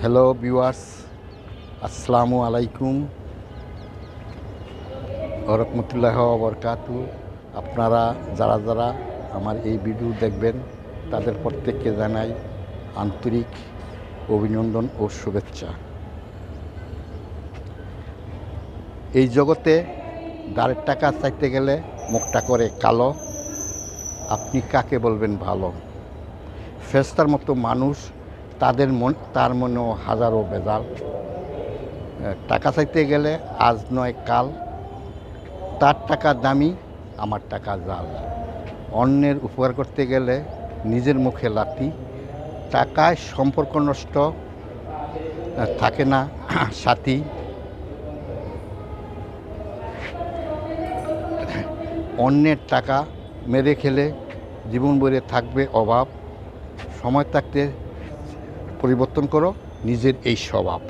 Hello viewers, আসসালামু আলাইকুম ওয়া রাহমাতুল্লাহি ওয়া বারাকাতুহু। আপনারা যারা আমার এই ভিডিও দেখবেন তাদের প্রত্যেককে জানাই আন্তরিক অভিনন্দন ও শুভেচ্ছা। এই জগতে দাঁড়ের টাকা চাইতে গেলে মুখটা করে কালো, আপনি কাকে বলবেন ভালো? ফেরেশতার মতো মানুষ, তার মনেও হাজারো ভেজাল। টাকা চাইতে গেলে আজ নয় কাল, তার টাকা দামি, আমার টাকা জাল। অন্যের উপকার করতে গেলে নিজের মুখে লাথি, টাকায় সম্পর্ক নষ্ট, থাকে না সাথী। অন্যের টাকা মেরে খেলে জীবন ভরে থাকবে অভাব। সময় থাকতে পরিবর্তন করো নিজের এই স্বভাব।